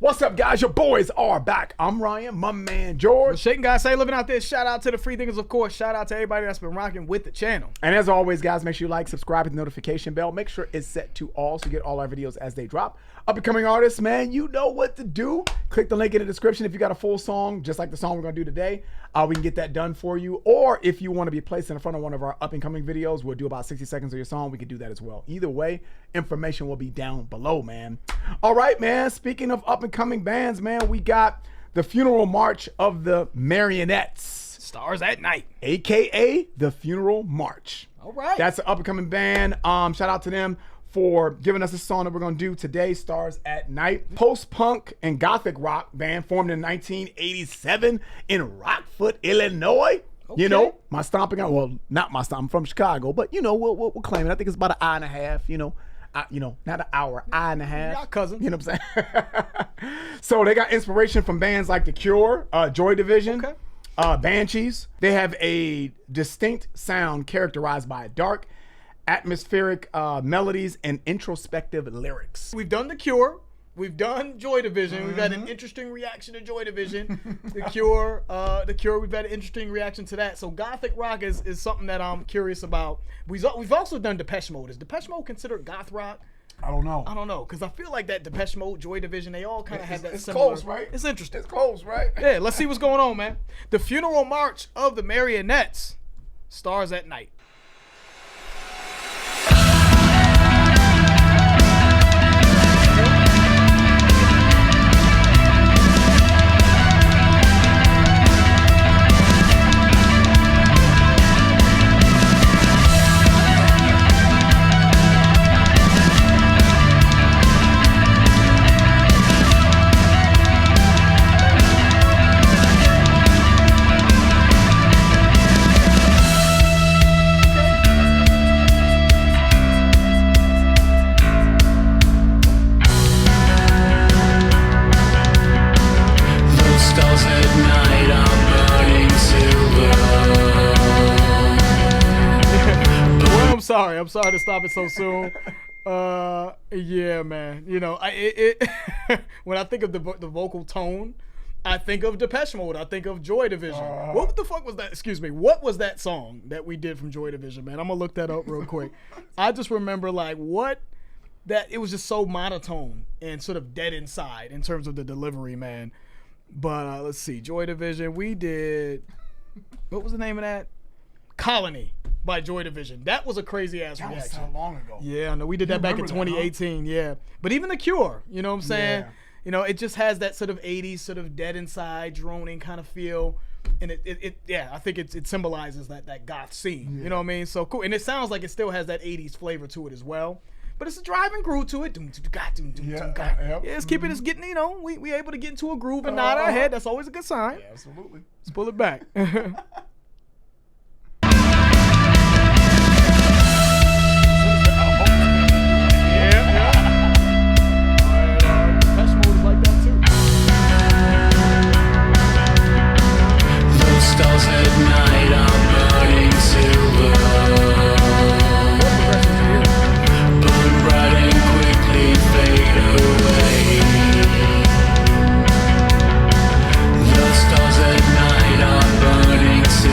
What's up, guys? Your boys are back. I'm Ryan, my man George. Shaking guys, say living out there. Shout out to the free thinkers, of course. Shout out to everybody that's been rocking with the channel. And as always, guys, make sure you like, subscribe, hit the notification bell. Make sure it's set to all so you get all our videos as they drop. Up and coming artists, man, you know what to do. Click the link in the description if you got a full song, just like the song we're gonna do today. We can get that done for you. Or if you want to be placed in front of one of our up and coming videos, we'll do about 60 seconds of your song. We can do that as well. Either way, information will be down below, man. All right, man. Speaking of up and coming bands, man, we got the Funeral March of the Marionettes. Stars at Night. AKA the Funeral March. All right. That's an up and coming band. Shout out to them for giving us a song that we're going to do today, Stars at Night. Post-punk and gothic rock band formed in 1987 in Rockford, Illinois. Okay. You know, my stomping out, well, not my stomping, I'm from Chicago, but you know, we'll claim it. I think it's about an hour and a half, you know, not an hour, hour and a half. Y'all cousins. You know what I'm saying? So they got inspiration from bands like The Cure, Joy Division, Banshees. They have a distinct sound characterized by dark, atmospheric melodies and introspective lyrics. We've done The Cure. We've done Joy Division. We've had an interesting reaction to Joy Division. The Cure, we've had an interesting reaction to that. So gothic rock is something that I'm curious about. We've also done Depeche Mode. Is Depeche Mode considered goth rock? I don't know. I don't know, because I feel like that Depeche Mode, Joy Division, they all kind of have that it's similar. close, right? It's interesting. It's close, right? Yeah, let's see what's going on, man. The Funeral March of the Marionettes. Stars at Night. I'm sorry to stop it so soon. Yeah, man. You know, when I think of the vocal tone, I think of Depeche Mode. I think of Joy Division. What the fuck was that? Excuse me. What was that song that we did from Joy Division, man? I'm gonna look that up real quick. I just remember like it was just so monotone and sort of dead inside in terms of the delivery, man. But let's see, Joy Division. We did. What was the name of that? Colony by Joy Division. That was a crazy ass reaction. That was so long ago. Yeah, no, we did that back in 2018. Yeah, but even The Cure, you know what I'm saying? Yeah. You know, it just has that sort of 80s, sort of dead inside, droning kind of feel, and I think it symbolizes that goth scene. Yeah. You know what I mean? So cool, and it sounds like it still has that 80s flavor to it as well. But it's a driving groove to it. Yeah, it's keeping us getting, you know, we able to get into a groove and nod our head. That's always a good sign. Yeah, absolutely. Let's pull it back. Stars at night are burning silver, burn bright and quickly fade away. The stars at night are burning silver.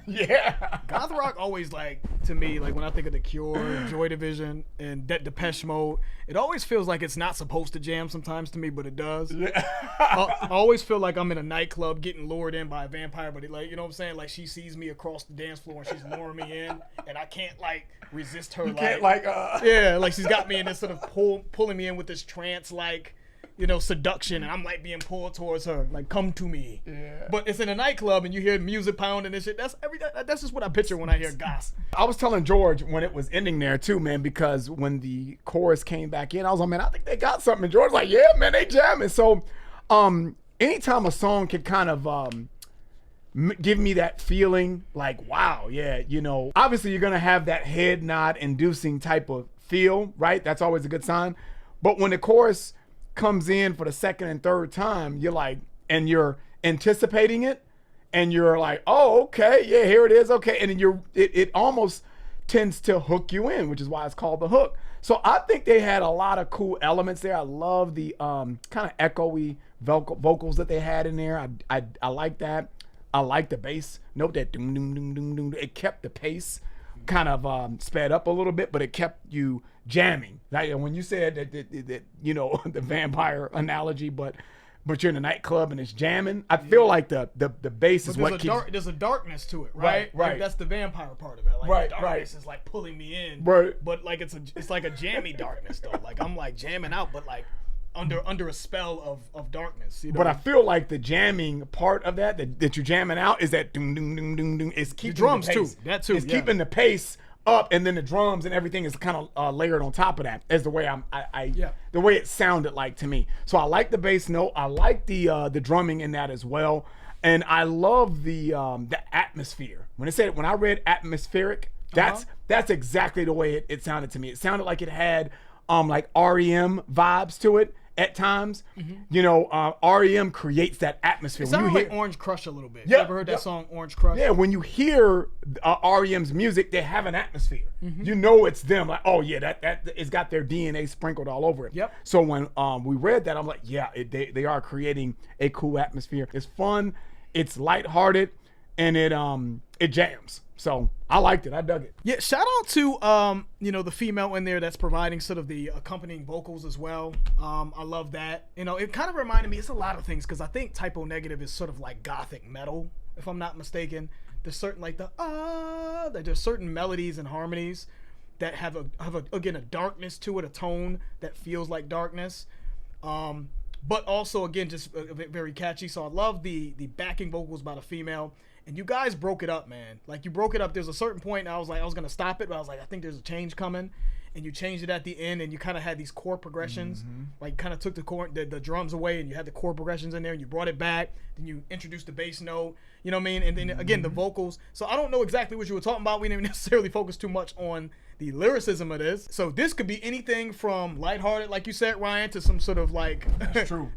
Yeah. Goth rock always, like, to me, like when I think of The Cure, Joy Division, and Depeche Mode, it always feels like it's not supposed to jam sometimes to me, but it does. I always feel like I'm in a nightclub getting lured in by a vampire, but like, you know what I'm saying? Like she sees me across the dance floor and she's luring me in, and I can't like resist her. Yeah, like she's got me in this sort of pulling me in with this trance, like, you know, seduction, and I'm like being pulled towards her, like, come to me. Yeah. But it's in a nightclub and you hear music pounding and shit. That's just what I picture when I hear goth. I was telling George when it was ending there too, man, because when the chorus came back in, I was like, man, I think they got something. And George's like, yeah, man, they jamming. So, anytime a song can kind of give me that feeling, like, wow, yeah, you know, obviously you're gonna have that head nod inducing type of feel, right? That's always a good sign. But when the chorus comes in for the second and third time, you're like, and you're anticipating it, and you're like, oh, okay, yeah, here it is, okay, and then it almost tends to hook you in, which is why it's called the hook. So I think they had a lot of cool elements there. I love the kind of echoey vocals that they had in there. I like that. I like the bass note, that doom doom doom doom doom. It kept the pace kind of sped up a little bit, but it kept you jamming. Like when you said that you know, the vampire analogy, but you're in a nightclub and it's jamming, I feel like the bass is what keeps. There's a darkness to it, right? Right. Like that's the vampire part of it. Like Right, the darkness is like pulling me in. Right. But like it's like a jammy darkness though. Like I'm like jamming out, but like under a spell of darkness. You know? But I feel like the jamming part of that you're jamming out is that doom doom doom doom doom. It's keeping the drums the pace. too. That too. It's keeping the pace up, and then the drums and everything is kind of layered on top of that. Is the way the way it sounded like to me. So I like the bass note. I like the drumming in that as well, and I love the atmosphere. When I read atmospheric, that's exactly the way it sounded to me. It sounded like it had like REM vibes to it. At times, you know, REM creates that atmosphere. It sounded like Orange Crush a little bit. Yeah, You ever heard that song, Orange Crush? Yeah, when you hear REM's music, they have an atmosphere. You know it's them. Like, oh yeah, that it's got their DNA sprinkled all over it. Yep. So when we read that, I'm like, yeah, they are creating a cool atmosphere. It's fun, it's lighthearted, and it jams. So I liked it. I dug it. Yeah, shout out to you know, the female in there that's providing sort of the accompanying vocals as well. I love that. You know, it kind of reminded me, it's a lot of things, because I think Typo Negative is sort of like gothic metal, if I'm not mistaken. There's certain like there's certain melodies and harmonies that have again a darkness to it, a tone that feels like darkness. But also again just very catchy. So I love the backing vocals by the female. And you guys broke it up, man. Like, you broke it up. There's a certain point, and I was going to stop it, but I was like, I think there's a change coming. And you changed it at the end, and you kind of had these chord progressions. Like, kind of took the drums away, and you had the chord progressions in there, and you brought it back. Then you introduced the bass note. You know what I mean? And then, again, the vocals. So I don't know exactly what you were talking about. We didn't necessarily focus too much on the lyricism of this. So this could be anything from lighthearted, like you said, Ryan, to some sort of like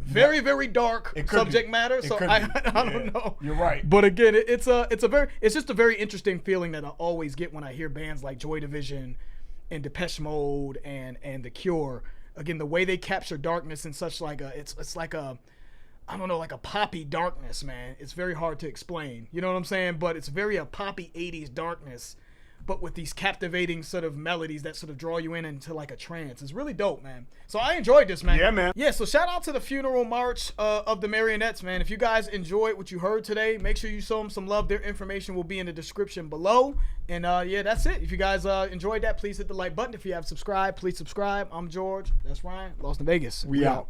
very, very dark subject matter. So I don't know. You're right. But again, it's just a very interesting feeling that I always get when I hear bands like Joy Division and Depeche Mode and The Cure. Again, the way they capture darkness in such like it's like a, I don't know, like a poppy darkness, man. It's very hard to explain. You know what I'm saying? But it's very a poppy 80s darkness, but with these captivating sort of melodies that sort of draw you into like a trance. It's really dope, man. So I enjoyed this, man. Yeah, man. Yeah, so shout out to the funeral march of the Marionettes, man. If you guys enjoyed what you heard today, make sure you show them some love. Their information will be in the description below. And yeah, that's it. If you guys enjoyed that, please hit the like button. If you have subscribed, please subscribe. I'm George. That's Ryan. Lost in Vegas. We out.